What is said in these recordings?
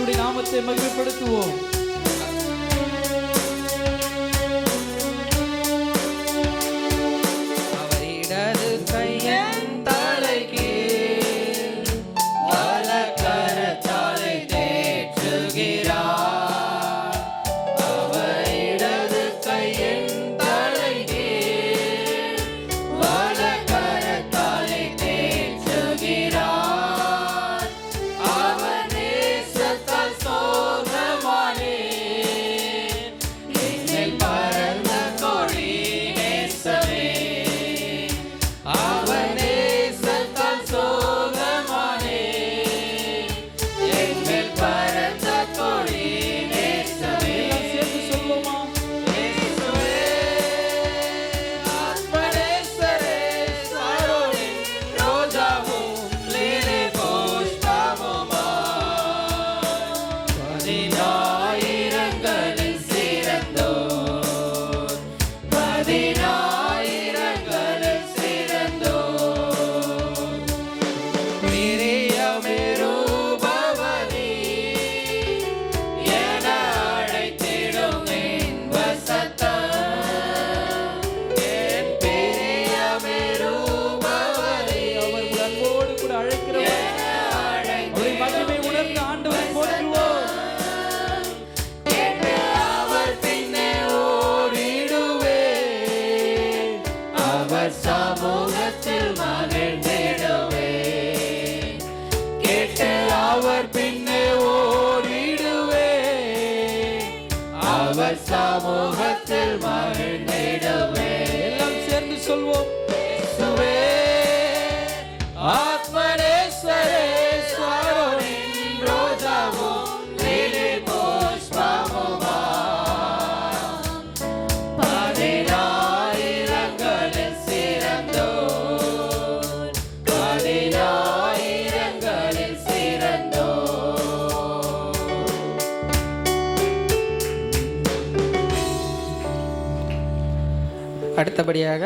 ஆண்டவருடைய நாமத்தை மகிமைப்படுத்துவோம். சமூகத்தில் மகிழ்ந்திடுவே. எல்லாம் சேர்ந்து சொல்வோம். இயேசுவே ஆத்மநேசரே சாரோனின் ரோஜாவும் லிலி புஷ்பமுமாம் பதினாயிரங்களில் சிறந்தோர் பதினாயிரங்களில் சிறந்தோர். அடுத்தபடியாக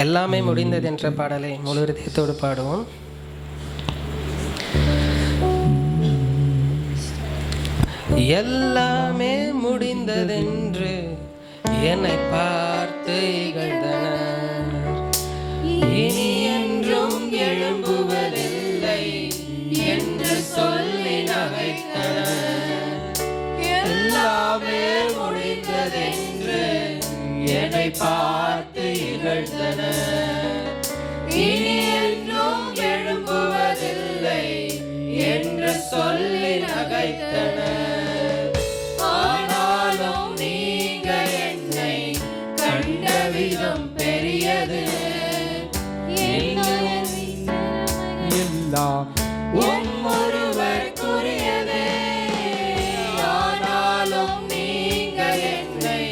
எல்லாமே முடிந்தது என்ற பாடலை முழு இதயத்தோடு பாடுவோம். எல்லாமே முடிந்ததென்று என்னை பார்த்து இகழ்ந்தனர், இனி என்றும் எழும்புவதில்லை என்று சொல்லி நகைத்தனர். எல்லாமே முடிந்ததென்று என்னை பார்த்து இகழ்ந்தனர், இனி என்றும் எழும்புவதில்லை என்று சொல்லி நகைத்தனர். ஆனாலும் நீங்க என்னை கண்ட விதம் பெரியது, எல்லாம் ஒருவருக்குரியதே. ஆனாலும் நீங்க என்னை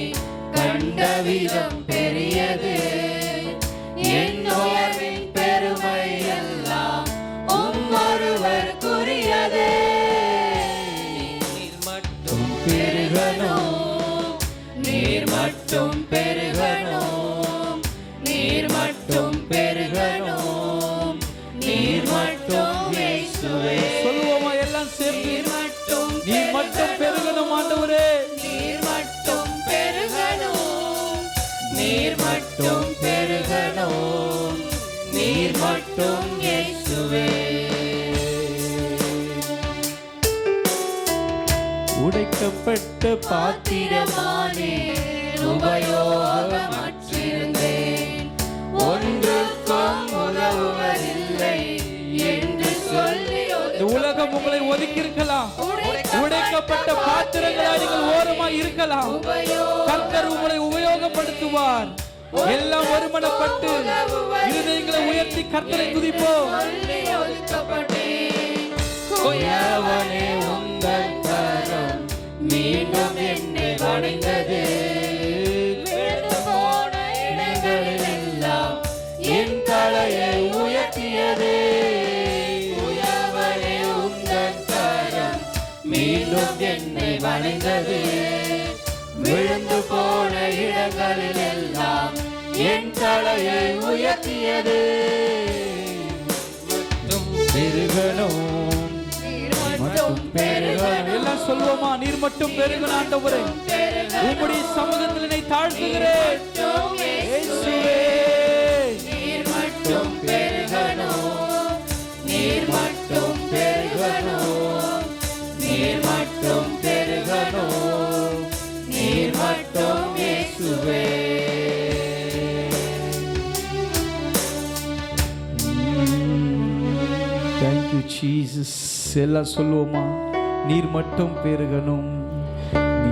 கண்ட விதம் பெரியது, என் உயர்வின் பெருமை எல்லாம் ஒருவருக்குரியதே. நீர் மட்டும் பெருகணும், நீர் மட்டும் பெருகணும், நீர் மட்டும் பெருகணும், நீர் மட்டும் இயேசுவே. சொல்லுவோமா எல்லாம் சேர்ந்து? நீர் மட்டும் பெருகணும் ஆண்டவரே, நீர் மட்டும் பெருகணும், நீர் மட்டும் பெருகணும், நீர் மட்டும் இயேசுவே. உடைக்கப்பட்ட பாத்திரமானே உபயோகமற்றிருந்தேன், ஒன்றுக்கும் உதவுவதில்லை என்று சொல்லி உலகம் உங்களை ஒதுக்கி இருக்கலாம், உடைக்கப்பட்ட பாத்திரங்களாய் நீங்கள் ஓரமாய் இருக்கலாம். கர்த்தர் உங்களை உபயோகப்படுத்துவார். எல்லாம் ஒருமனப்பட்டு இருதயங்களை உயர்த்தி கர்த்தரை துதிப்போம். குயவனே உங்கள் கரம் மீண்டும் என்னை வணைந்தது, போன இடங்களில் எல்லாம் என் தலையை உயர்த்தியது. குயவனே உங்கள் கரம் மீண்டும் என்னை வணைந்தது, விழுந்து போன இடங்களில் எல்லாம் என் தலையை உயர்த்தியது. பெருகணும், பெருகணும். எல்லாம் சொல்வோமா? நீர் மட்டும் பெருகணும் ஆண்டவரே. உம்முடைய சமூகத்தில் என்னை தாழ்த்துகிறேன் இயேசுவே. நீர் மட்டும் பெருகணும், நீர் மட்டும் பெருகணும், நீர் மட்டும் பெருகணும், நீர் மட்டும் இயேசுவே. Thank you Jesus. எல்லாம் சொல்லுவோமா? நீர் மட்டும் பெருகணும்,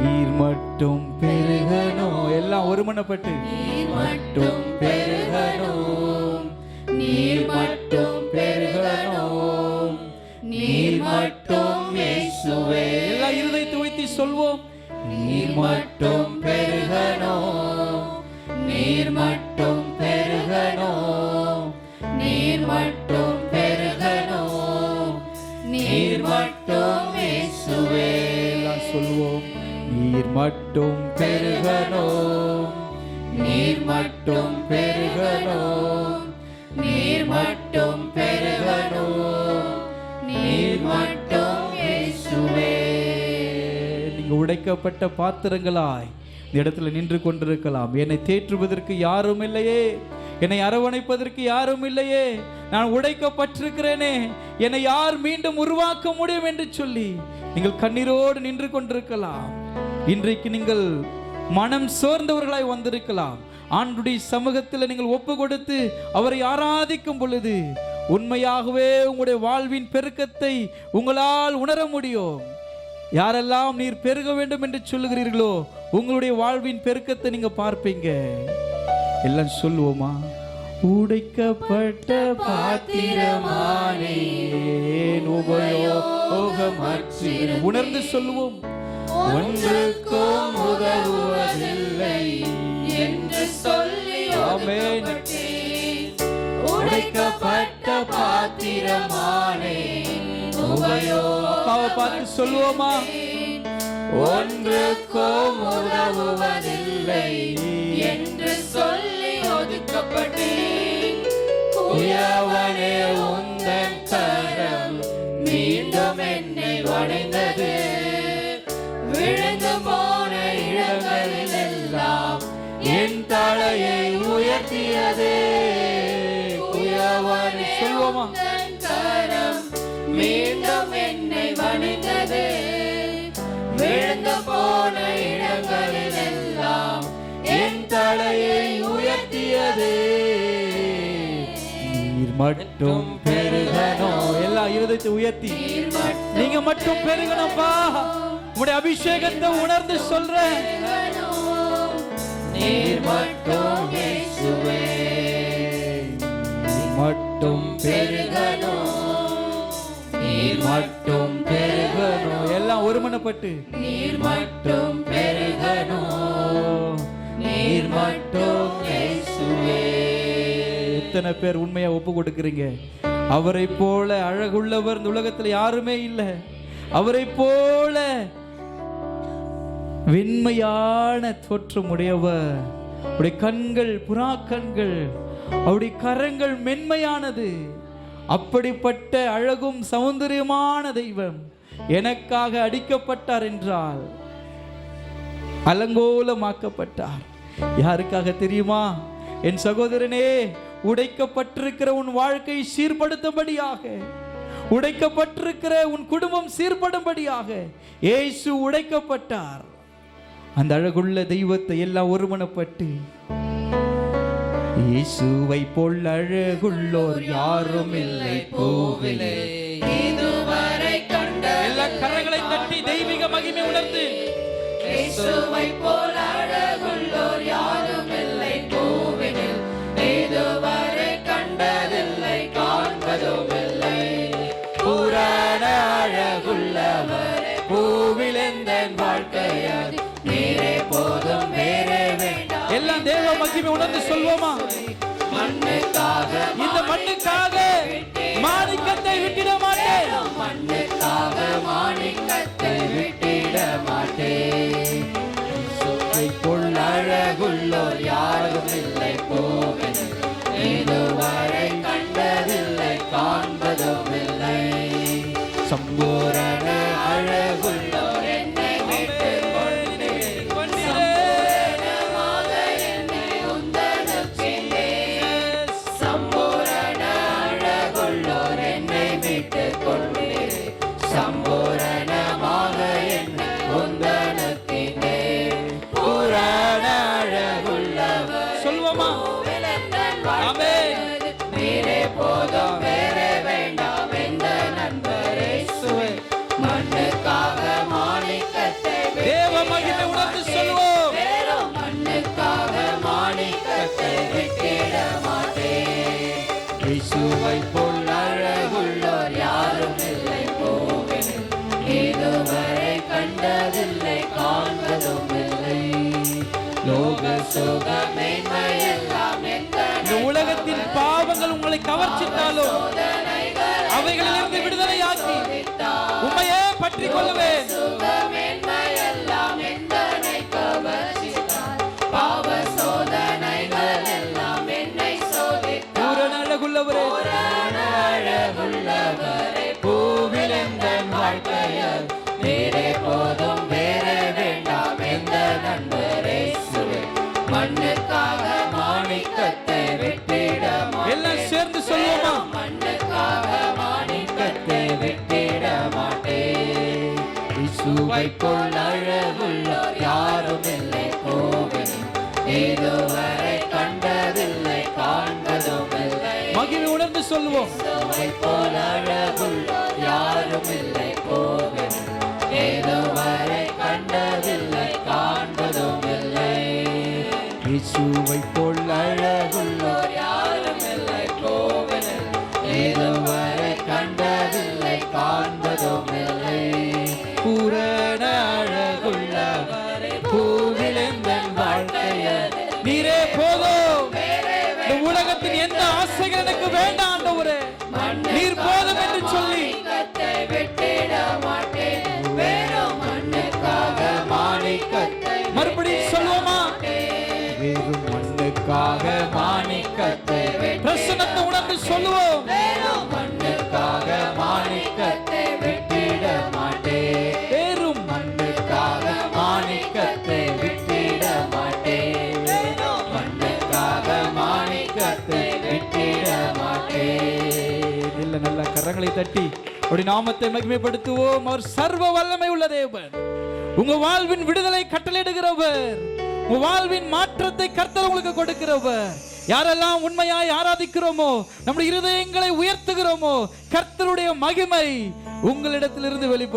நீர் மட்டும் பெருகணும். எல்லாம் ஒருமனப்பட்டு நீர் மட்டும் பெருகணும், நீர் மட்டும் பெருகணும், நீர் மட்டும் இயேசுவே. எல்லாம் இருதயத்தை உயர்த்தி சொல்வோம். நீர் மட்டும் பெருகணும், நீர் மட்டும் பெருகணும், நீர் மட்டும் பெருகணும், நீர் மட்டும் இயேசுவே. எல்லாம் சொல்வோம். நீர் மட்டும் பெருகணும், நீர் மட்டும் பெருகணும், நீர் மட்டும் பெருகணும், நீர் மட்டும் இயேசுவே. நீங்க உடைக்கப்பட்ட பாத்திரங்களாய் இந்த இடத்துல நின்று கொண்டிருக்கலாம். என்னை தேற்றுவதற்கு யாரும் இல்லையே, என்னை அரவணைப்பதற்கு யாரும் இல்லையே, நான் உடைக்கப்பட்டிருக்கிறேனே, என்னை யார் மீண்டும் உருவாக்க முடியும் என்று சொல்லி நீங்கள் கண்ணீரோடு நின்று கொண்டிருக்கலாம். இன்றைக்கு நீங்கள் மனம் சோர்ந்தவர்களாய் வந்திருக்கலாம். ஆண்டுடைய சமூகத்தில் நீங்கள் ஒப்பு கொடுத்து அவரை ஆராதிக்கும் பொழுது உண்மையாகவே உங்களுடைய வாழ்வின் பெருக்கத்தை உங்களால் உணர முடியும். யாரெல்லாம் நீர் பெருக வேண்டும் என்று சொல்லுகிறீர்களோ உங்களுடைய வாழ்வின் பெருக்கத்தை நீங்க பார்ப்பீங்க. எல்லாம் சொல்லுவோமா? உடைக்கப்பட்ட பாத்திரமானேன் உபயோகமற்று. உணர்ந்து சொல்லுவோம். ஒன்றுக்கும் உதவுவதில்லை என்று சொல்லி ஒதுக்கப்பட்டேன். உடைக்கப்பட்ட பாத்திரமானே அப்பாவை பார்த்து சொல்லுவோமா? ஒன்றுக்கும் உதவுவதில்லை என்று சொல்லி ஒதுக்கப்பட்டேன். குயவனே உந்தன் கரம் மீண்டும் என்னை வணைந்தது. விழுந்து போன இடங்களில் எல்லாம் என் தலையை உயர்த்தியது. குயவனே சொல்லுவோமா? உந்தன் கரம் மீண்டும் என்னை வணைந்தது. விழுந்து போன இடங்களில் எல்லாம் என் தலையை உயர்த்தியது. நீர் மட்டும் பெருகணும். எல்லா இருதயத்தை உயர்த்தி நீங்க மட்டும் பெருகணும்பா. உங்களுடைய அபிஷேகத்தை உணர்ந்து சொல்றேன். நீர் மட்டும் இயேசுவே. நீர் மட்டும் பெருகணும், நீர் மட்டும் பெருகணும். எல்லாம் ஒருமனப்பட்டு நீர் மட்டும் பெருகணும், நீர் மட்டும் இயேசுவே. எத்தனை பேர் உண்மையா ஒப்பு கொடுக்கிறீங்க? அவரை போல அழகுள்ளவர் இந்த உலகத்தில் யாருமே இல்லை. அவரை போல வெண்மையான தோற்றம் உடையவர். அவருடைய கண்கள் புறா கண்கள், அவருடைய கரங்கள் மென்மையானது. அப்படிப்பட்ட அழகும் சௌந்தரியமான தெய்வம் எனக்காக அடிக்கப்பட்டார் என்றால் அலங்கோலமாக்கப்பட்டார். யாருக்காக தெரியுமா? என் சகோதரனே, உடைக்கப்பட்டிருக்கிற உன் வாழ்க்கை சீர்படுத்தும்படியாக, உடைக்கப்பட்டிருக்கிற உன் குடும்பம் சீர்படும்படியாக இயேசு உடைக்கப்பட்டார். அந்த அழகுள்ள தெய்வத்தை எல்லாம் ஒருமனப்பட்டு, இயேசுவை போல் அழகுள்ளோர் யாரும் இல்லை பூவிலே. இதுவரை கண்ட எல்லா கரங்களை தட்டி தெய்வீக மகிமை உணர்ந்து, இயேசுவை போல் அழகுள்ளோர் யாரும் இல்லை பூவினில். இதுவரை கண்டதில்லை, காண்பதும் இல்லை. புராண அழகுள்ளவர் பூவில் எந்த வாழ்க்கையாது நீரே போதும், வேறே வேண்டாம். எல்லாம் தேவ மகிமை உணர்ந்து சொல்வோமா? மண்ணுக்காக இந்த மண்ணுக்காக மாணிக்கத்தை விட்டிட மாட்டேன். மண்ணுக்காக மாணிக்கத்தை விட்டிட மாட்டேன். இயேசுவை போல் அழகுள்ளோர் யாரும் இல்லை பூவினில். இதுவரை கண்டதில்லை, காண்பதும் இல்லை. சம்பூரண லோக சுக மேன்மையெல்லாம் இந்த உலகத்தின் பாவங்கள் உங்களை கவர்ச்சித்தாலும் அவைகளிலிருந்து விடுதலையாக்கி உம்மையே பற்றிக் கொள்ளுவேன். சுக மேன்மையெல்லாம் எந்தனை கவர்ச்சித்தால் பாவ சோதனைகள் எல்லாம் என்னை சோதித்தால் பூரண அழகுள்ளவரே, அழகுள்ளவரே பூவில் எந்தன் வாழ்க்கையில் நீரே போதும் வேறே வேண்டாம் எந்த நண்பரே சுவே மண்ணுக்காக மாணிக்கத்தை விட்டிட எல்லாம் சேர்ந்து சொல்லுவோமா? மண்ணுக்காக மாணிக்கத்தை விட்டிட மாட்டேன். இயேசுவைக்குள் அழகுள்ளோர் யாரும் இல்லை கோவில் இதுவரை கண்டதில்லை காண்பதும் இல்லை. மகிமை உணர்ந்து சொல்லுவோம். இயேசுவைப்போல் அழகுள்ளோர் யாரும் இல்லை கோவில் இதுவரை கண்டதில்லை காண்பதும் இல்லை. இயேசுவை போல் அழகுள்ளோர் யாரும் இல்லை கோவில் இதுவரை கண்டதில்லை காண்பதும் இல்லை. பூரண அழகுள்ளவரே, பூவில் எந்தன் வாழ்க்கையில் நீரே போதும். இந்த உலகத்தின் எந்த ஆசைகள் எனக்கு வேண்டாம் ஆண்டவரே, நீர் போதும் என்று சொல்லி மாணிக்கத்தை விட்டிட மாட்டேன். வெறும் மண்ணுக்காக மாணிக்கத்தை மறுபடியும் சொல்லுவோமா? வெறும் மண்ணுக்காக மாணிக்கத்தை பிரசன்னத்தை உணர்ந்து சொல்லுவோம். வெறும் மண்ணுக்காக மாணிக்கத்தை விட்டிட மாட்டேன். வேறும் மண்ணுக்காக மாணிக்கத்தை விட்டிட மாட்டேன். வெறும் மண்ணுக்காக மாணிக்கத்தை விட்டிட மாட்டேன். இல்ல, நல்ல கரங்களை தட்டி ஒரு நாமத்தை மகிமைப்படுத்துவோம். அவர் சர்வ வல்லமை உள்ள தேவன், உங்க வாழ்வின் விடுதலை கட்டளையிடுகிறவர், உங்க வாழ்வின் மாற்றத்தை கர்த்தர் உங்களுக்கு கொடுக்கிறவர். யாரெல்லாம் உண்மையாய் ஆராதிக்கிறோமோ, நம்முடைய இருதயங்களை உயர்த்துகிறோமோ, கர்த்தருடைய மகிமை உங்களிடத்திலிருந்து வெளிப்படும்.